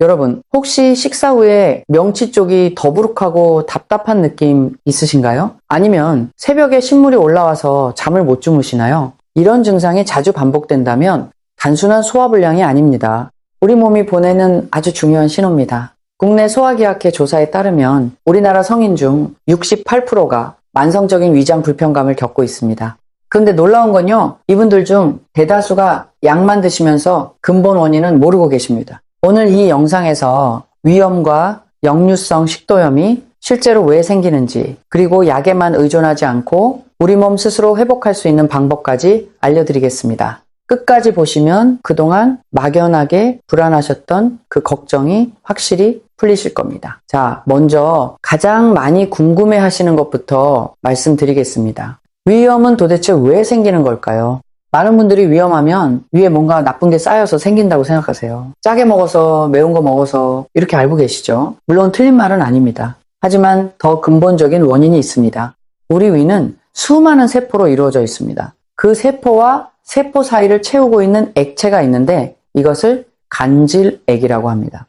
여러분, 혹시 식사 후에 명치 쪽이 더부룩하고 답답한 느낌 있으신가요? 아니면 새벽에 신물이 올라와서 잠을 못 주무시나요? 이런 증상이 자주 반복된다면 단순한 소화불량이 아닙니다. 우리 몸이 보내는 아주 중요한 신호입니다. 국내 소화기학회 조사에 따르면 우리나라 성인 중 68%가 만성적인 위장 불편감을 겪고 있습니다. 그런데 놀라운 건요, 이분들 중 대다수가 약만 드시면서 근본 원인은 모르고 계십니다. 오늘 이 영상에서 위염과 역류성 식도염이 실제로 왜 생기는지, 그리고 약에만 의존하지 않고 우리 몸 스스로 회복할 수 있는 방법까지 알려드리겠습니다. 끝까지 보시면 그동안 막연하게 불안하셨던 그 걱정이 확실히 풀리실 겁니다. 자, 먼저 가장 많이 궁금해 하시는 것부터 말씀드리겠습니다. 위염은 도대체 왜 생기는 걸까요? 많은 분들이 위험하면 위에 뭔가 나쁜 게 쌓여서 생긴다고 생각하세요. 짜게 먹어서, 매운 거 먹어서 이렇게 알고 계시죠? 물론 틀린 말은 아닙니다. 하지만 더 근본적인 원인이 있습니다. 우리 위는 수많은 세포로 이루어져 있습니다. 그 세포와 세포 사이를 채우고 있는 액체가 있는데 이것을 간질액이라고 합니다.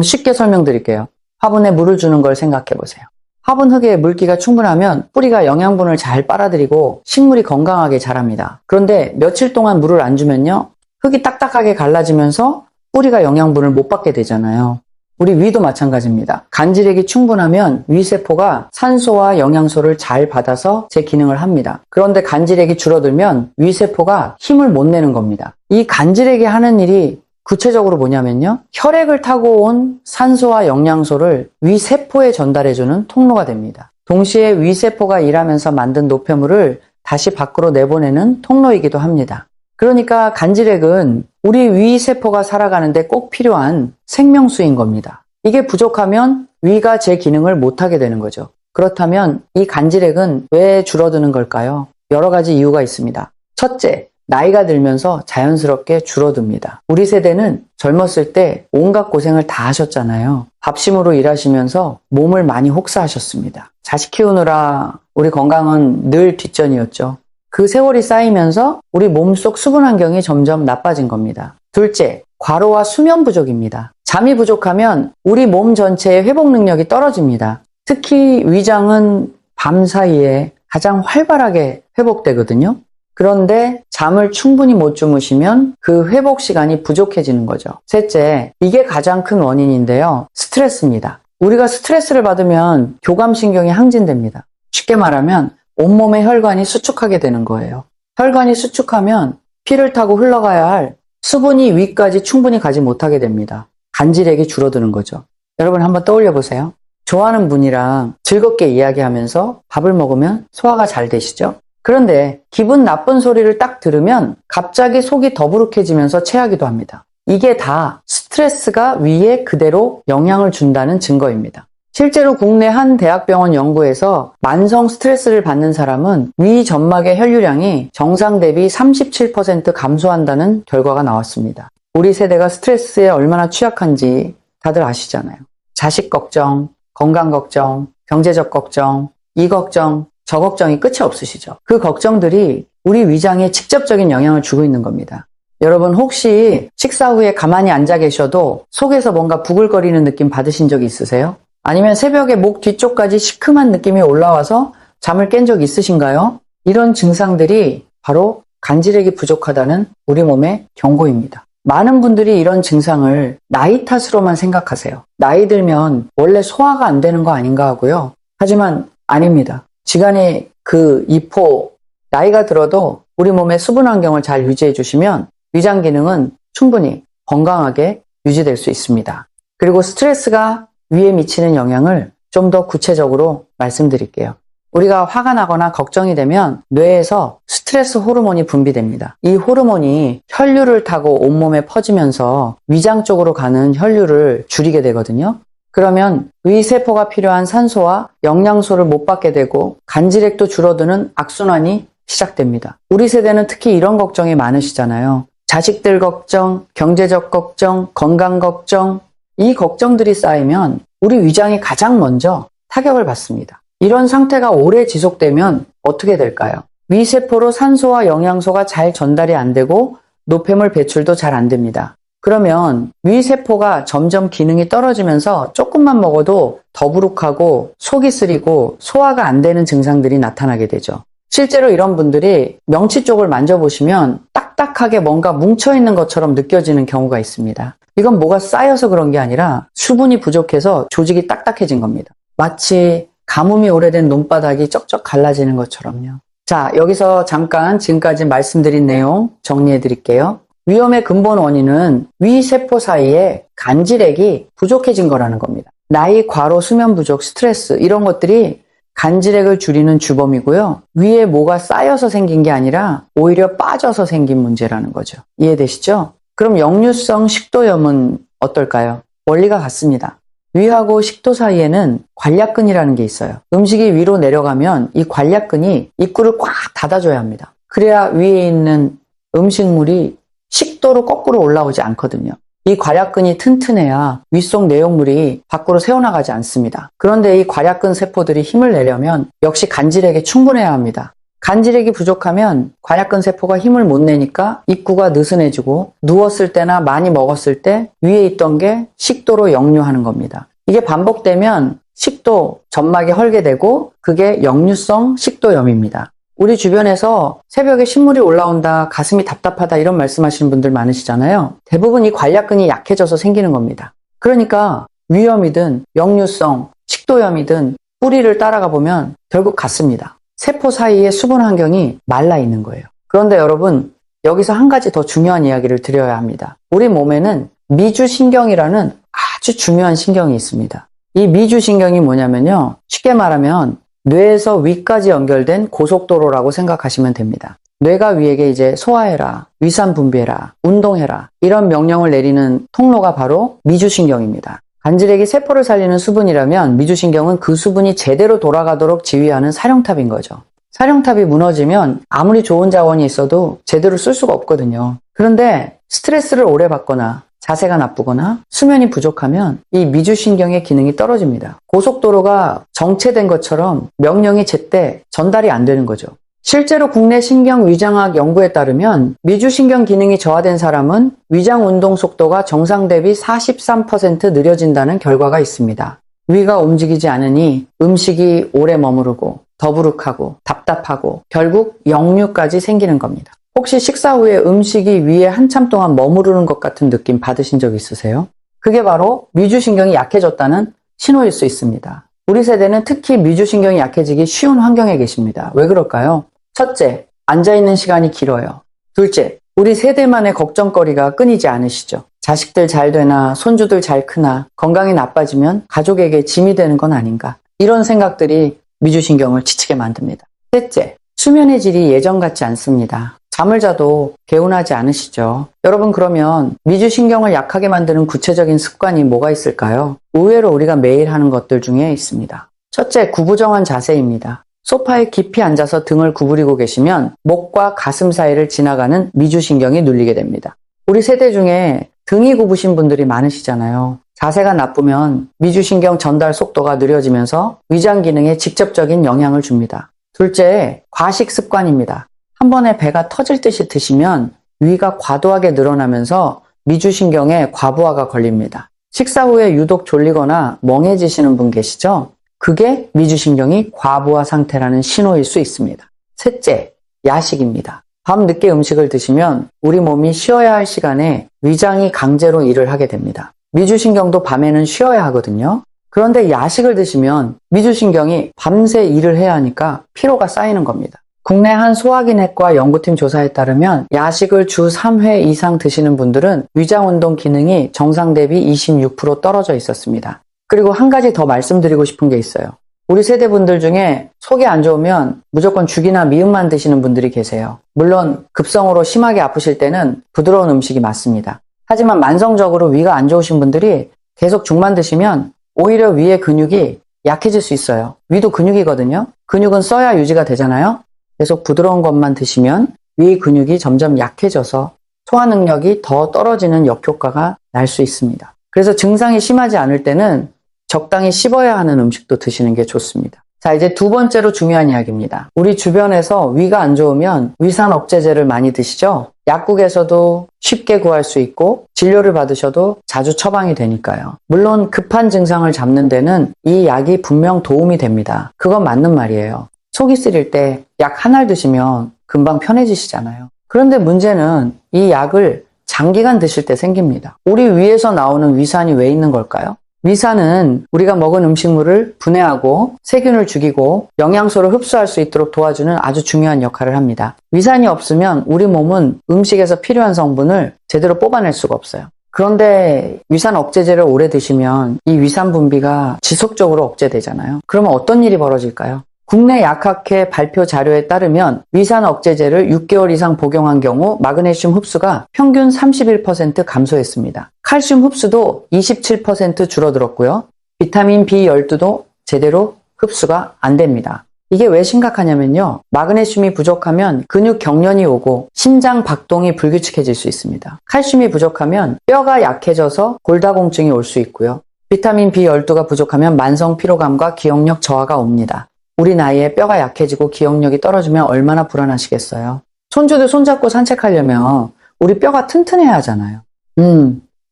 쉽게 설명드릴게요. 화분에 물을 주는 걸 생각해 보세요. 화분 흙에 물기가 충분하면 뿌리가 영양분을 잘 빨아들이고 식물이 건강하게 자랍니다. 그런데 며칠 동안 물을 안 주면요, 흙이 딱딱하게 갈라지면서 뿌리가 영양분을 못 받게 되잖아요. 우리 위도 마찬가지입니다. 간질액이 충분하면 위세포가 산소와 영양소를 잘 받아서 제 기능을 합니다. 그런데 간질액이 줄어들면 위세포가 힘을 못 내는 겁니다. 이 간질액이 하는 일이 구체적으로 뭐냐면요, 혈액을 타고 온 산소와 영양소를 위세포에 전달해주는 통로가 됩니다. 동시에 위세포가 일하면서 만든 노폐물을 다시 밖으로 내보내는 통로이기도 합니다. 그러니까 간질액은 우리 위세포가 살아가는데 꼭 필요한 생명수인 겁니다. 이게 부족하면 위가 제 기능을 못하게 되는 거죠. 그렇다면 이 간질액은 왜 줄어드는 걸까요? 여러 가지 이유가 있습니다. 첫째, 나이가 들면서 자연스럽게 줄어듭니다. 우리 세대는 젊었을 때 온갖 고생을 다 하셨잖아요. 밥심으로 일하시면서 몸을 많이 혹사하셨습니다. 자식 키우느라 우리 건강은 늘 뒷전이었죠. 그 세월이 쌓이면서 우리 몸속 수분 환경이 점점 나빠진 겁니다. 둘째, 과로와 수면 부족입니다. 잠이 부족하면 우리 몸 전체의 회복 능력이 떨어집니다. 특히 위장은 밤 사이에 가장 활발하게 회복되거든요. 그런데 잠을 충분히 못 주무시면 그 회복 시간이 부족해지는 거죠. 셋째, 이게 가장 큰 원인인데요. 스트레스입니다. 우리가 스트레스를 받으면 교감신경이 항진됩니다. 쉽게 말하면 온몸의 혈관이 수축하게 되는 거예요. 혈관이 수축하면 피를 타고 흘러가야 할 수분이 위까지 충분히 가지 못하게 됩니다. 간질액이 줄어드는 거죠. 여러분 한번 떠올려 보세요. 좋아하는 분이랑 즐겁게 이야기하면서 밥을 먹으면 소화가 잘 되시죠? 그런데 기분 나쁜 소리를 딱 들으면 갑자기 속이 더부룩해지면서 체하기도 합니다. 이게 다 스트레스가 위에 그대로 영향을 준다는 증거입니다. 실제로 국내 한 대학병원 연구에서 만성 스트레스를 받는 사람은 위 점막의 혈류량이 정상 대비 37% 감소한다는 결과가 나왔습니다. 우리 세대가 스트레스에 얼마나 취약한지 다들 아시잖아요. 자식 걱정, 건강 걱정, 경제적 걱정, 이 걱정, 저 걱정이 끝이 없으시죠. 그 걱정들이 우리 위장에 직접적인 영향을 주고 있는 겁니다. 여러분 혹시 식사 후에 가만히 앉아 계셔도 속에서 뭔가 부글거리는 느낌 받으신 적 있으세요? 아니면 새벽에 목 뒤쪽까지 시큼한 느낌이 올라와서 잠을 깬 적 있으신가요? 이런 증상들이 바로 간질액이 부족하다는 우리 몸의 경고입니다. 많은 분들이 이런 증상을 나이 탓으로만 생각하세요. 나이 들면 원래 소화가 안 되는 거 아닌가 하고요. 하지만 아닙니다. 지간의 그 이포, 나이가 들어도 우리 몸의 수분 환경을 잘 유지해 주시면 위장 기능은 충분히 건강하게 유지될 수 있습니다. 그리고 스트레스가 위에 미치는 영향을 좀 더 구체적으로 말씀드릴게요. 우리가 화가 나거나 걱정이 되면 뇌에서 스트레스 호르몬이 분비됩니다. 이 호르몬이 혈류를 타고 온몸에 퍼지면서 위장 쪽으로 가는 혈류를 줄이게 되거든요. 그러면 위세포가 필요한 산소와 영양소를 못 받게 되고 간질액도 줄어드는 악순환이 시작됩니다. 우리 세대는 특히 이런 걱정이 많으시잖아요. 자식들 걱정, 경제적 걱정, 건강 걱정, 이 걱정들이 쌓이면 우리 위장이 가장 먼저 타격을 받습니다. 이런 상태가 오래 지속되면 어떻게 될까요? 위세포로 산소와 영양소가 잘 전달이 안 되고 노폐물 배출도 잘 안 됩니다. 그러면 위세포가 점점 기능이 떨어지면서 조금만 먹어도 더부룩하고 속이 쓰리고 소화가 안 되는 증상들이 나타나게 되죠. 실제로 이런 분들이 명치 쪽을 만져보시면 딱딱하게 뭔가 뭉쳐있는 것처럼 느껴지는 경우가 있습니다. 이건 뭐가 쌓여서 그런 게 아니라 수분이 부족해서 조직이 딱딱해진 겁니다. 마치 가뭄이 오래된 논바닥이 쩍쩍 갈라지는 것처럼요. 자, 여기서 잠깐 지금까지 말씀드린 내용 정리해 드릴게요. 위염의 근본 원인은 위세포 사이에 간질액이 부족해진 거라는 겁니다. 나이, 과로, 수면 부족, 스트레스 이런 것들이 간질액을 줄이는 주범이고요. 위에 뭐가 쌓여서 생긴 게 아니라 오히려 빠져서 생긴 문제라는 거죠. 이해되시죠? 그럼 역류성 식도염은 어떨까요? 원리가 같습니다. 위하고 식도 사이에는 관략근이라는 게 있어요. 음식이 위로 내려가면 이 관략근이 입구를 꽉 닫아줘야 합니다. 그래야 위에 있는 음식물이 식도로 거꾸로 올라오지 않거든요. 이 관략근이 튼튼해야 윗속 내용물이 밖으로 새어나가지 않습니다. 그런데 이 관략근 세포들이 힘을 내려면 역시 간질액이 충분해야 합니다. 간질액이 부족하면 관략근 세포가 힘을 못 내니까 입구가 느슨해지고 누웠을 때나 많이 먹었을 때 위에 있던 게 식도로 역류하는 겁니다. 이게 반복되면 식도, 점막이 헐게 되고 그게 역류성 식도염입니다. 우리 주변에서 새벽에 신물이 올라온다, 가슴이 답답하다 이런 말씀하시는 분들 많으시잖아요. 대부분 이 관략근이 약해져서 생기는 겁니다. 그러니까 위염이든 역류성 식도염이든 뿌리를 따라가 보면 결국 같습니다. 세포 사이의 수분 환경이 말라 있는 거예요. 그런데 여러분, 여기서 한 가지 더 중요한 이야기를 드려야 합니다. 우리 몸에는 미주신경이라는 아주 중요한 신경이 있습니다. 이 미주신경이 뭐냐면요. 쉽게 말하면 뇌에서 위까지 연결된 고속도로라고 생각하시면 됩니다. 뇌가 위에게 이제 소화해라, 위산 분비해라, 운동해라 이런 명령을 내리는 통로가 바로 미주신경입니다. 간질액이 세포를 살리는 수분이라면 미주신경은 그 수분이 제대로 돌아가도록 지휘하는 사령탑인 거죠. 사령탑이 무너지면 아무리 좋은 자원이 있어도 제대로 쓸 수가 없거든요. 그런데 스트레스를 오래 받거나 자세가 나쁘거나 수면이 부족하면 이 미주신경의 기능이 떨어집니다. 고속도로가 정체된 것처럼 명령이 제때 전달이 안 되는 거죠. 실제로 국내 신경위장학 연구에 따르면 미주신경 기능이 저하된 사람은 위장 운동 속도가 정상 대비 43% 느려진다는 결과가 있습니다. 위가 움직이지 않으니 음식이 오래 머무르고 더부룩하고 답답하고 결국 역류까지 생기는 겁니다. 혹시 식사 후에 음식이 위에 한참 동안 머무르는 것 같은 느낌 받으신 적 있으세요? 그게 바로 미주신경이 약해졌다는 신호일 수 있습니다. 우리 세대는 특히 미주신경이 약해지기 쉬운 환경에 계십니다. 왜 그럴까요? 첫째, 앉아있는 시간이 길어요. 둘째, 우리 세대만의 걱정거리가 끊이지 않으시죠? 자식들 잘 되나, 손주들 잘 크나, 건강이 나빠지면 가족에게 짐이 되는 건 아닌가. 이런 생각들이 미주신경을 지치게 만듭니다. 셋째, 수면의 질이 예전 같지 않습니다. 잠을 자도 개운하지 않으시죠? 여러분, 그러면 미주신경을 약하게 만드는 구체적인 습관이 뭐가 있을까요? 의외로 우리가 매일 하는 것들 중에 있습니다. 첫째, 구부정한 자세입니다. 소파에 깊이 앉아서 등을 구부리고 계시면 목과 가슴 사이를 지나가는 미주신경이 눌리게 됩니다. 우리 세대 중에 등이 굽으신 분들이 많으시잖아요. 자세가 나쁘면 미주신경 전달 속도가 느려지면서 위장 기능에 직접적인 영향을 줍니다. 둘째, 과식 습관입니다. 한 번에 배가 터질 듯이 드시면 위가 과도하게 늘어나면서 미주신경에 과부하가 걸립니다. 식사 후에 유독 졸리거나 멍해지시는 분 계시죠? 그게 미주신경이 과부하 상태라는 신호일 수 있습니다. 셋째, 야식입니다. 밤 늦게 음식을 드시면 우리 몸이 쉬어야 할 시간에 위장이 강제로 일을 하게 됩니다. 미주신경도 밤에는 쉬어야 하거든요. 그런데 야식을 드시면 미주신경이 밤새 일을 해야 하니까 피로가 쌓이는 겁니다. 국내 한 소화기내과 연구팀 조사에 따르면 야식을 주 3회 이상 드시는 분들은 위장운동 기능이 정상 대비 26% 떨어져 있었습니다. 그리고 한 가지 더 말씀드리고 싶은 게 있어요. 우리 세대분들 중에 속이 안 좋으면 무조건 죽이나 미음만 드시는 분들이 계세요. 물론 급성으로 심하게 아프실 때는 부드러운 음식이 맞습니다. 하지만 만성적으로 위가 안 좋으신 분들이 계속 죽만 드시면 오히려 위의 근육이 약해질 수 있어요. 위도 근육이거든요. 근육은 써야 유지가 되잖아요. 계속 부드러운 것만 드시면 위 근육이 점점 약해져서 소화 능력이 더 떨어지는 역효과가 날 수 있습니다. 그래서 증상이 심하지 않을 때는 적당히 씹어야 하는 음식도 드시는 게 좋습니다. 자, 이제 두 번째로 중요한 이야기입니다. 우리 주변에서 위가 안 좋으면 위산 억제제를 많이 드시죠? 약국에서도 쉽게 구할 수 있고 진료를 받으셔도 자주 처방이 되니까요. 물론 급한 증상을 잡는 데는 이 약이 분명 도움이 됩니다. 그건 맞는 말이에요. 속이 쓰릴 때 약 한 알 드시면 금방 편해지시잖아요. 그런데 문제는 이 약을 장기간 드실 때 생깁니다. 우리 위에서 나오는 위산이 왜 있는 걸까요? 위산은 우리가 먹은 음식물을 분해하고 세균을 죽이고 영양소를 흡수할 수 있도록 도와주는 아주 중요한 역할을 합니다. 위산이 없으면 우리 몸은 음식에서 필요한 성분을 제대로 뽑아낼 수가 없어요. 그런데 위산 억제제를 오래 드시면 이 위산 분비가 지속적으로 억제되잖아요. 그러면 어떤 일이 벌어질까요? 국내 약학회 발표 자료에 따르면 위산 억제제를 6개월 이상 복용한 경우 마그네슘 흡수가 평균 31% 감소했습니다. 칼슘 흡수도 27% 줄어들었고요. 비타민 B12도 제대로 흡수가 안 됩니다. 이게 왜 심각하냐면요. 마그네슘이 부족하면 근육 경련이 오고 심장 박동이 불규칙해질 수 있습니다. 칼슘이 부족하면 뼈가 약해져서 골다공증이 올 수 있고요. 비타민 B12가 부족하면 만성 피로감과 기억력 저하가 옵니다. 우리 나이에 뼈가 약해지고 기억력이 떨어지면 얼마나 불안하시겠어요. 손주들 손잡고 산책하려면 우리 뼈가 튼튼해야 하잖아요.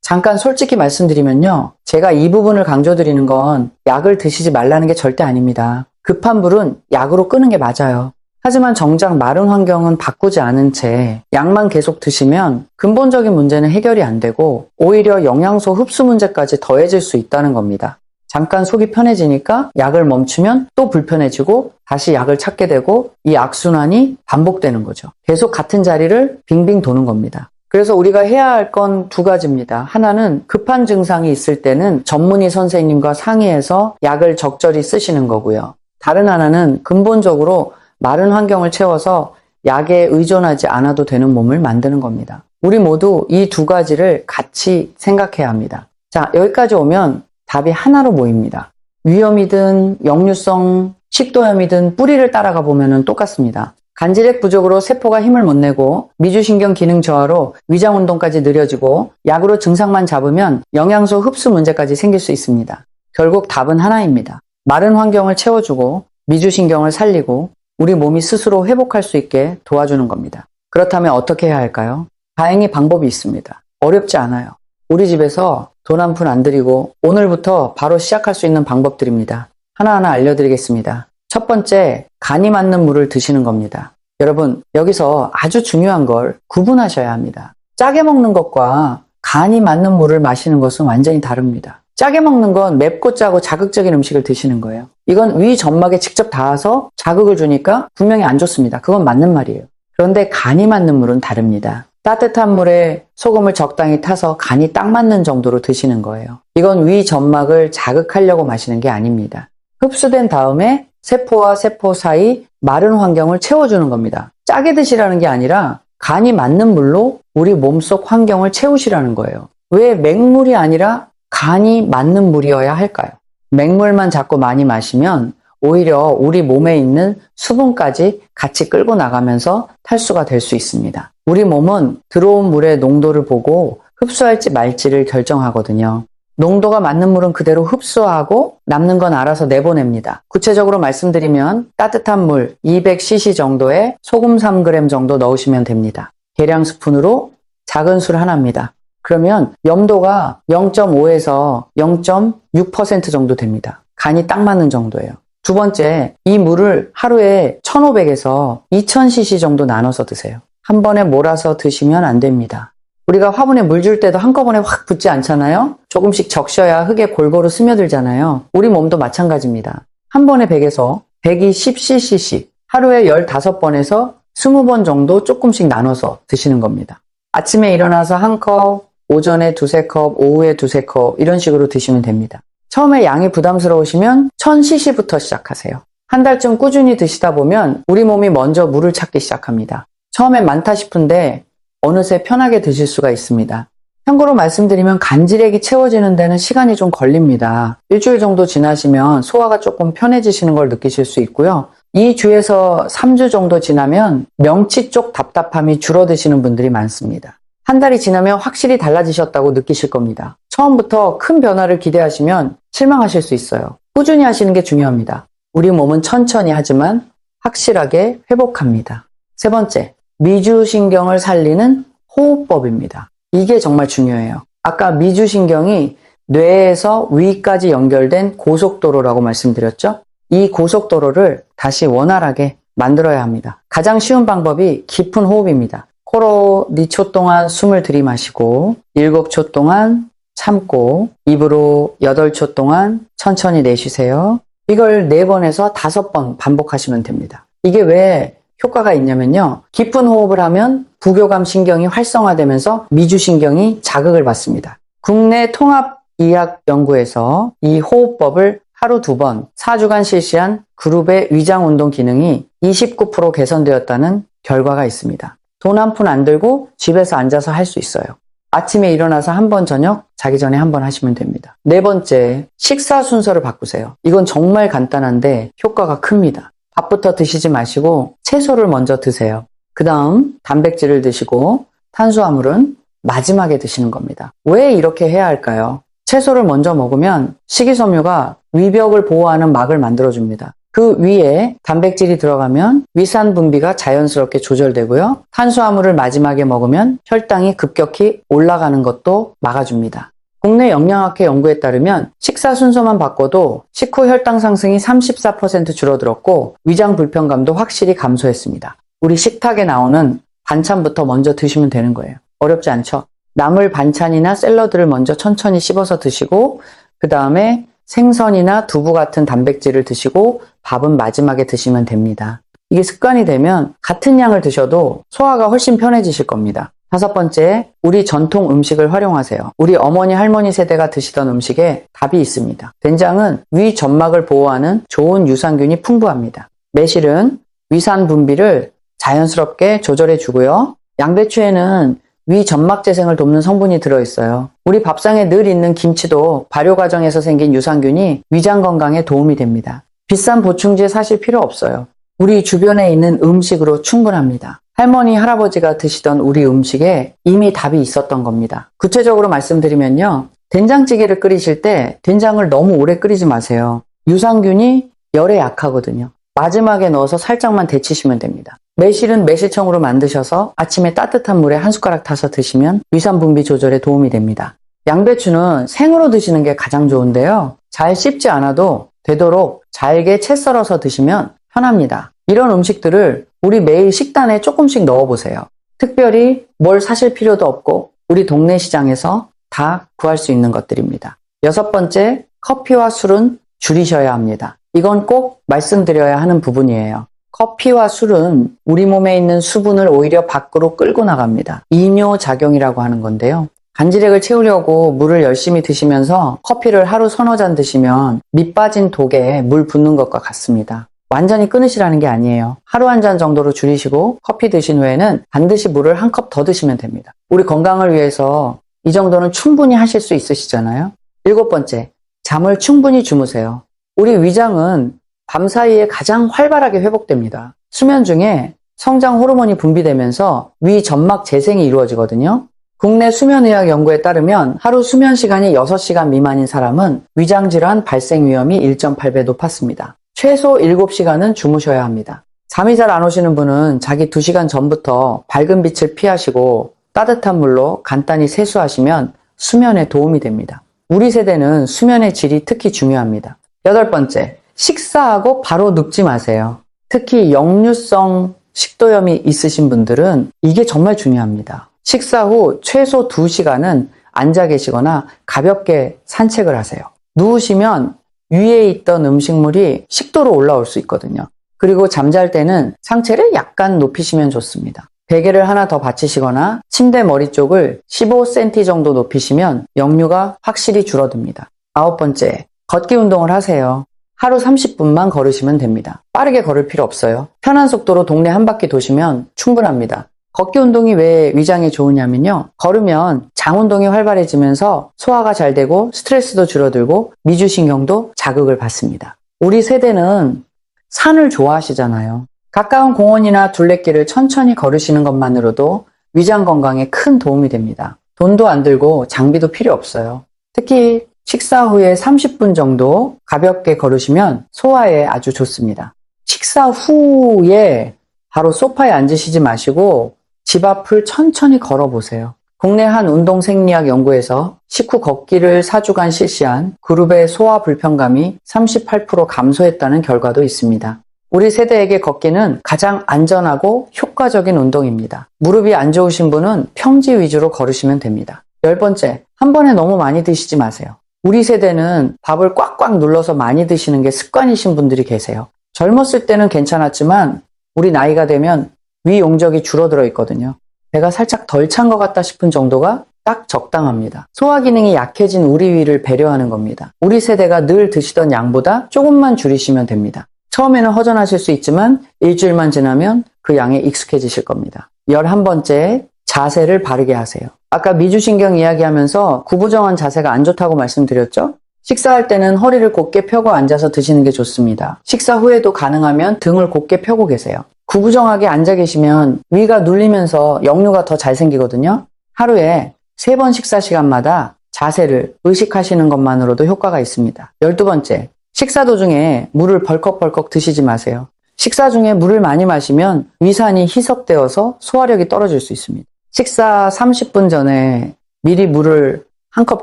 잠깐 솔직히 말씀드리면요. 제가 이 부분을 강조드리는 건 약을 드시지 말라는 게 절대 아닙니다. 급한 불은 약으로 끄는 게 맞아요. 하지만 정작 마른 환경은 바꾸지 않은 채 약만 계속 드시면 근본적인 문제는 해결이 안 되고 오히려 영양소 흡수 문제까지 더해질 수 있다는 겁니다. 잠깐 속이 편해지니까 약을 멈추면 또 불편해지고 다시 약을 찾게 되고 이 악순환이 반복되는 거죠. 계속 같은 자리를 빙빙 도는 겁니다. 그래서 우리가 해야 할 건 두 가지입니다. 하나는 급한 증상이 있을 때는 전문의 선생님과 상의해서 약을 적절히 쓰시는 거고요. 다른 하나는 근본적으로 마른 환경을 채워서 약에 의존하지 않아도 되는 몸을 만드는 겁니다. 우리 모두 이 두 가지를 같이 생각해야 합니다. 자, 여기까지 오면 답이 하나로 모입니다. 위염이든 역류성 식도염이든 뿌리를 따라가 보면 똑같습니다. 간질액 부족으로 세포가 힘을 못 내고 미주신경 기능 저하로 위장 운동까지 느려지고 약으로 증상만 잡으면 영양소 흡수 문제까지 생길 수 있습니다. 결국 답은 하나입니다. 마른 환경을 채워주고 미주신경을 살리고 우리 몸이 스스로 회복할 수 있게 도와주는 겁니다. 그렇다면 어떻게 해야 할까요? 다행히 방법이 있습니다. 어렵지 않아요. 우리 집에서 돈 한 푼 안 들이고 오늘부터 바로 시작할 수 있는 방법들입니다. 하나하나 알려드리겠습니다. 첫 번째, 간이 맞는 물을 드시는 겁니다. 여러분, 여기서 아주 중요한 걸 구분하셔야 합니다. 짜게 먹는 것과 간이 맞는 물을 마시는 것은 완전히 다릅니다. 짜게 먹는 건 맵고 짜고 자극적인 음식을 드시는 거예요. 이건 위 점막에 직접 닿아서 자극을 주니까 분명히 안 좋습니다. 그건 맞는 말이에요. 그런데 간이 맞는 물은 다릅니다. 따뜻한 물에 소금을 적당히 타서 간이 딱 맞는 정도로 드시는 거예요. 이건 위 점막을 자극하려고 마시는 게 아닙니다. 흡수된 다음에 세포와 세포 사이 마른 환경을 채워주는 겁니다. 짜게 드시라는 게 아니라 간이 맞는 물로 우리 몸속 환경을 채우시라는 거예요. 왜 맹물이 아니라 간이 맞는 물이어야 할까요? 맹물만 자꾸 많이 마시면 오히려 우리 몸에 있는 수분까지 같이 끌고 나가면서 탈수가 될 수 있습니다. 우리 몸은 들어온 물의 농도를 보고 흡수할지 말지를 결정하거든요. 농도가 맞는 물은 그대로 흡수하고 남는 건 알아서 내보냅니다. 구체적으로 말씀드리면 따뜻한 물 200cc 정도에 소금 3g 정도 넣으시면 됩니다. 계량 스푼으로 작은 술 하나입니다. 그러면 염도가 0.5에서 0.6% 정도 됩니다. 간이 딱 맞는 정도예요. 두 번째, 이 물을 하루에 1500에서 2000cc 정도 나눠서 드세요. 한 번에 몰아서 드시면 안 됩니다. 우리가 화분에 물 줄 때도 한꺼번에 확 붓지 않잖아요? 조금씩 적셔야 흙에 골고루 스며들잖아요. 우리 몸도 마찬가지입니다. 한 번에 100에서 120cc씩 하루에 15번에서 20번 정도 조금씩 나눠서 드시는 겁니다. 아침에 일어나서 한 컵, 오전에 두세 컵, 오후에 두세 컵 이런 식으로 드시면 됩니다. 처음에 양이 부담스러우시면 1000cc부터 시작하세요. 한 달쯤 꾸준히 드시다 보면 우리 몸이 먼저 물을 찾기 시작합니다. 처음엔 많다 싶은데 어느새 편하게 드실 수가 있습니다. 참고로 말씀드리면 간질액이 채워지는 데는 시간이 좀 걸립니다. 일주일 정도 지나시면 소화가 조금 편해지시는 걸 느끼실 수 있고요. 2주에서 3주 정도 지나면 명치 쪽 답답함이 줄어드시는 분들이 많습니다. 한 달이 지나면 확실히 달라지셨다고 느끼실 겁니다. 처음부터 큰 변화를 기대하시면 실망하실 수 있어요. 꾸준히 하시는 게 중요합니다. 우리 몸은 천천히 하지만 확실하게 회복합니다. 세 번째, 미주신경을 살리는 호흡법입니다. 이게 정말 중요해요. 아까 미주신경이 뇌에서 위까지 연결된 고속도로라고 말씀드렸죠? 이 고속도로를 다시 원활하게 만들어야 합니다. 가장 쉬운 방법이 깊은 호흡입니다. 코로 4초 동안 숨을 들이마시고 7초 동안 참고 입으로 8초 동안 천천히 내쉬세요. 이걸 4번에서 5번 반복하시면 됩니다. 이게 왜 효과가 있냐면요. 깊은 호흡을 하면 부교감 신경이 활성화되면서 미주신경이 자극을 받습니다. 국내 통합의학연구에서 이 호흡법을 하루 2번 4주간 실시한 그룹의 위장운동 기능이 29% 개선되었다는 결과가 있습니다. 돈 한 푼 안 들고 집에서 앉아서 할 수 있어요. 아침에 일어나서 한 번, 저녁 자기 전에 한 번 하시면 됩니다. 네 번째, 식사 순서를 바꾸세요. 이건 정말 간단한데 효과가 큽니다. 밥부터 드시지 마시고 채소를 먼저 드세요. 그 다음 단백질을 드시고 탄수화물은 마지막에 드시는 겁니다. 왜 이렇게 해야 할까요? 채소를 먼저 먹으면 식이섬유가 위벽을 보호하는 막을 만들어줍니다. 그 위에 단백질이 들어가면 위산 분비가 자연스럽게 조절되고요. 탄수화물을 마지막에 먹으면 혈당이 급격히 올라가는 것도 막아줍니다. 국내 영양학회 연구에 따르면 식사 순서만 바꿔도 식후 혈당 상승이 34% 줄어들었고 위장 불편감도 확실히 감소했습니다. 우리 식탁에 나오는 반찬부터 먼저 드시면 되는 거예요. 어렵지 않죠? 나물 반찬이나 샐러드를 먼저 천천히 씹어서 드시고 그 다음에 생선이나 두부 같은 단백질을 드시고 밥은 마지막에 드시면 됩니다. 이게 습관이 되면 같은 양을 드셔도 소화가 훨씬 편해지실 겁니다. 5번째, 우리 전통 음식을 활용하세요. 우리 어머니, 할머니 세대가 드시던 음식에 답이 있습니다. 된장은 위 점막을 보호하는 좋은 유산균이 풍부합니다. 매실은 위산 분비를 자연스럽게 조절해 주고요. 양배추에는 위 점막 재생을 돕는 성분이 들어있어요. 우리 밥상에 늘 있는 김치도 발효 과정에서 생긴 유산균이 위장 건강에 도움이 됩니다. 비싼 보충제 사실 필요 없어요. 우리 주변에 있는 음식으로 충분합니다. 할머니, 할아버지가 드시던 우리 음식에 이미 답이 있었던 겁니다. 구체적으로 말씀드리면요. 된장찌개를 끓이실 때 된장을 너무 오래 끓이지 마세요. 유산균이 열에 약하거든요. 마지막에 넣어서 살짝만 데치시면 됩니다. 매실은 매실청으로 만드셔서 아침에 따뜻한 물에 한 숟가락 타서 드시면 위산 분비 조절에 도움이 됩니다. 양배추는 생으로 드시는 게 가장 좋은데요. 잘 씹지 않아도 되도록 잘게 채 썰어서 드시면 편합니다. 이런 음식들을 우리 매일 식단에 조금씩 넣어보세요. 특별히 뭘 사실 필요도 없고 우리 동네 시장에서 다 구할 수 있는 것들입니다. 6번째, 커피와 술은 줄이셔야 합니다. 이건 꼭 말씀드려야 하는 부분이에요. 커피와 술은 우리 몸에 있는 수분을 오히려 밖으로 끌고 나갑니다. 이뇨작용이라고 하는 건데요. 간지렉을 채우려고 물을 열심히 드시면서 커피를 하루 3-4잔 드시면 밑 빠진 독에 물 붓는 것과 같습니다. 완전히 끊으시라는 게 아니에요. 하루 1잔 정도로 줄이시고 커피 드신 후에는 반드시 물을 1컵 더 드시면 됩니다. 우리 건강을 위해서 이 정도는 충분히 하실 수 있으시잖아요. 7번째, 잠을 충분히 주무세요. 우리 위장은 밤사이에 가장 활발하게 회복됩니다. 수면 중에 성장 호르몬이 분비되면서 위 점막 재생이 이루어지거든요. 국내 수면의학 연구에 따르면 하루 수면 시간이 6시간 미만인 사람은 위장질환 발생 위험이 1.8배 높았습니다. 최소 7시간은 주무셔야 합니다. 잠이 잘 안 오시는 분은 자기 2시간 전부터 밝은 빛을 피하시고 따뜻한 물로 간단히 세수하시면 수면에 도움이 됩니다. 우리 세대는 수면의 질이 특히 중요합니다. 8번째, 식사하고 바로 눕지 마세요. 특히 역류성 식도염이 있으신 분들은 이게 정말 중요합니다. 식사 후 최소 2시간은 앉아 계시거나 가볍게 산책을 하세요. 누우시면 위에 있던 음식물이 식도로 올라올 수 있거든요. 그리고 잠잘 때는 상체를 약간 높이시면 좋습니다. 베개를 하나 더 받치시거나 침대 머리 쪽을 15cm 정도 높이시면 역류가 확실히 줄어듭니다. 9번째, 걷기 운동을 하세요. 하루 30분만 걸으시면 됩니다. 빠르게 걸을 필요 없어요. 편한 속도로 동네 한 바퀴 도시면 충분합니다. 걷기 운동이 왜 위장에 좋으냐면요. 걸으면 장 운동이 활발해지면서 소화가 잘 되고 스트레스도 줄어들고 미주신경도 자극을 받습니다. 우리 세대는 산을 좋아하시잖아요. 가까운 공원이나 둘레길을 천천히 걸으시는 것만으로도 위장 건강에 큰 도움이 됩니다. 돈도 안 들고 장비도 필요 없어요. 특히 식사 후에 30분 정도 가볍게 걸으시면 소화에 아주 좋습니다. 식사 후에 바로 소파에 앉으시지 마시고 집 앞을 천천히 걸어보세요. 국내 한 운동생리학 연구에서 식후 걷기를 4주간 실시한 그룹의 소화 불편감이 38% 감소했다는 결과도 있습니다. 우리 세대에게 걷기는 가장 안전하고 효과적인 운동입니다. 무릎이 안 좋으신 분은 평지 위주로 걸으시면 됩니다. 10번째, 한 번에 너무 많이 드시지 마세요. 우리 세대는 밥을 꽉꽉 눌러서 많이 드시는 게 습관이신 분들이 계세요. 젊었을 때는 괜찮았지만 우리 나이가 되면 위 용적이 줄어들어 있거든요. 배가 살짝 덜 찬 것 같다 싶은 정도가 딱 적당합니다. 소화 기능이 약해진 우리 위를 배려하는 겁니다. 우리 세대가 늘 드시던 양보다 조금만 줄이시면 됩니다. 처음에는 허전하실 수 있지만 일주일만 지나면 그 양에 익숙해지실 겁니다. 11번째, 자세를 바르게 하세요. 아까 미주신경 이야기하면서 구부정한 자세가 안 좋다고 말씀드렸죠? 식사할 때는 허리를 곧게 펴고 앉아서 드시는 게 좋습니다. 식사 후에도 가능하면 등을 곧게 펴고 계세요. 구부정하게 앉아 계시면 위가 눌리면서 역류가 더 잘 생기거든요. 하루에 3번 식사 시간마다 자세를 의식하시는 것만으로도 효과가 있습니다. 12번째, 식사 도중에 물을 벌컥벌컥 드시지 마세요. 식사 중에 물을 많이 마시면 위산이 희석되어서 소화력이 떨어질 수 있습니다. 식사 30분 전에 미리 물을 한 컵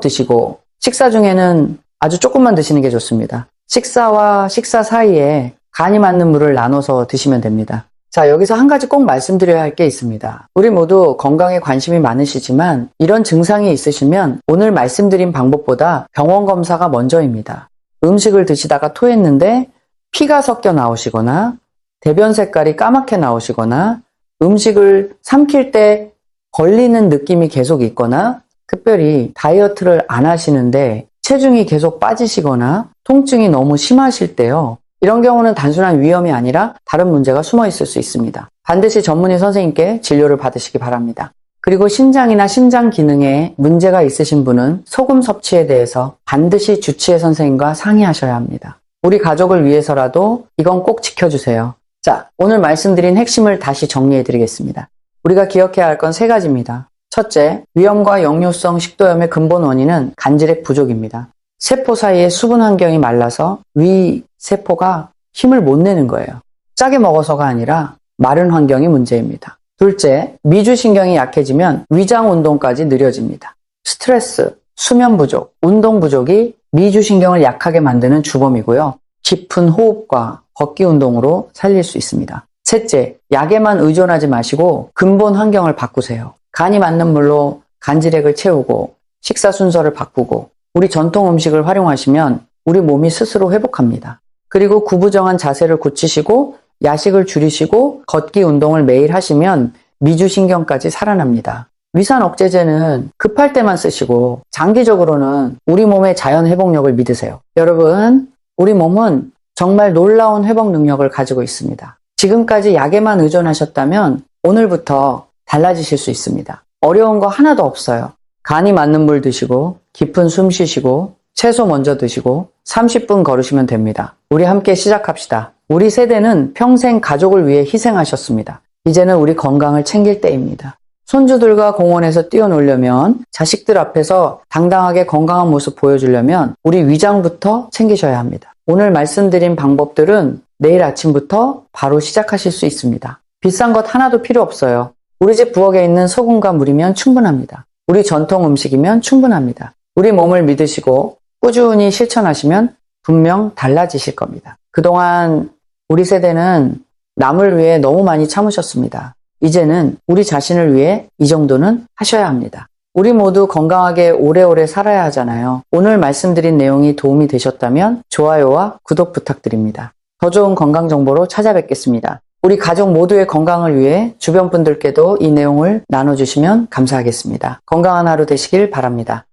드시고 식사 중에는 아주 조금만 드시는 게 좋습니다. 식사와 식사 사이에 간이 맞는 물을 나눠서 드시면 됩니다. 자, 여기서 한 가지 꼭 말씀드려야 할 게 있습니다. 우리 모두 건강에 관심이 많으시지만 이런 증상이 있으시면 오늘 말씀드린 방법보다 병원 검사가 먼저입니다. 음식을 드시다가 토했는데 피가 섞여 나오시거나 대변 색깔이 까맣게 나오시거나 음식을 삼킬 때 걸리는 느낌이 계속 있거나 특별히 다이어트를 안 하시는데 체중이 계속 빠지시거나 통증이 너무 심하실 때요. 이런 경우는 단순한 위험이 아니라 다른 문제가 숨어 있을 수 있습니다. 반드시 전문의 선생님께 진료를 받으시기 바랍니다. 그리고 신장이나 심장 기능에 문제가 있으신 분은 소금 섭취에 대해서 반드시 주치의 선생님과 상의하셔야 합니다. 우리 가족을 위해서라도 이건 꼭 지켜주세요. 자, 오늘 말씀드린 핵심을 다시 정리해 드리겠습니다. 우리가 기억해야 할 건 3가지입니다. 첫째, 위염과 역류성 식도염의 근본 원인은 간질액 부족입니다. 세포 사이의 수분 환경이 말라서 위 세포가 힘을 못 내는 거예요. 짜게 먹어서가 아니라 마른 환경이 문제입니다. 둘째, 미주신경이 약해지면 위장 운동까지 느려집니다. 스트레스, 수면 부족, 운동 부족이 미주신경을 약하게 만드는 주범이고요. 깊은 호흡과 걷기 운동으로 살릴 수 있습니다. 셋째, 약에만 의존하지 마시고 근본 환경을 바꾸세요. 간이 맞는 물로 간질액을 채우고 식사 순서를 바꾸고 우리 전통 음식을 활용하시면 우리 몸이 스스로 회복합니다. 그리고 구부정한 자세를 고치시고 야식을 줄이시고 걷기 운동을 매일 하시면 미주신경까지 살아납니다. 위산 억제제는 급할 때만 쓰시고 장기적으로는 우리 몸의 자연 회복력을 믿으세요. 여러분, 우리 몸은 정말 놀라운 회복 능력을 가지고 있습니다. 지금까지 약에만 의존하셨다면 오늘부터 달라지실 수 있습니다. 어려운 거 하나도 없어요. 간이 맞는 물 드시고 깊은 숨 쉬시고 채소 먼저 드시고 30분 걸으시면 됩니다. 우리 함께 시작합시다. 우리 세대는 평생 가족을 위해 희생하셨습니다. 이제는 우리 건강을 챙길 때입니다. 손주들과 공원에서 뛰어놀려면 자식들 앞에서 당당하게 건강한 모습 보여주려면 우리 위장부터 챙기셔야 합니다. 오늘 말씀드린 방법들은 내일 아침부터 바로 시작하실 수 있습니다. 비싼 것 하나도 필요 없어요. 우리 집 부엌에 있는 소금과 물이면 충분합니다. 우리 전통 음식이면 충분합니다. 우리 몸을 믿으시고 꾸준히 실천하시면 분명 달라지실 겁니다. 그동안 우리 세대는 남을 위해 너무 많이 참으셨습니다. 이제는 우리 자신을 위해 이 정도는 하셔야 합니다. 우리 모두 건강하게 오래오래 살아야 하잖아요. 오늘 말씀드린 내용이 도움이 되셨다면 좋아요와 구독 부탁드립니다. 더 좋은 건강 정보로 찾아뵙겠습니다. 우리 가족 모두의 건강을 위해 주변 분들께도 이 내용을 나눠주시면 감사하겠습니다. 건강한 하루 되시길 바랍니다.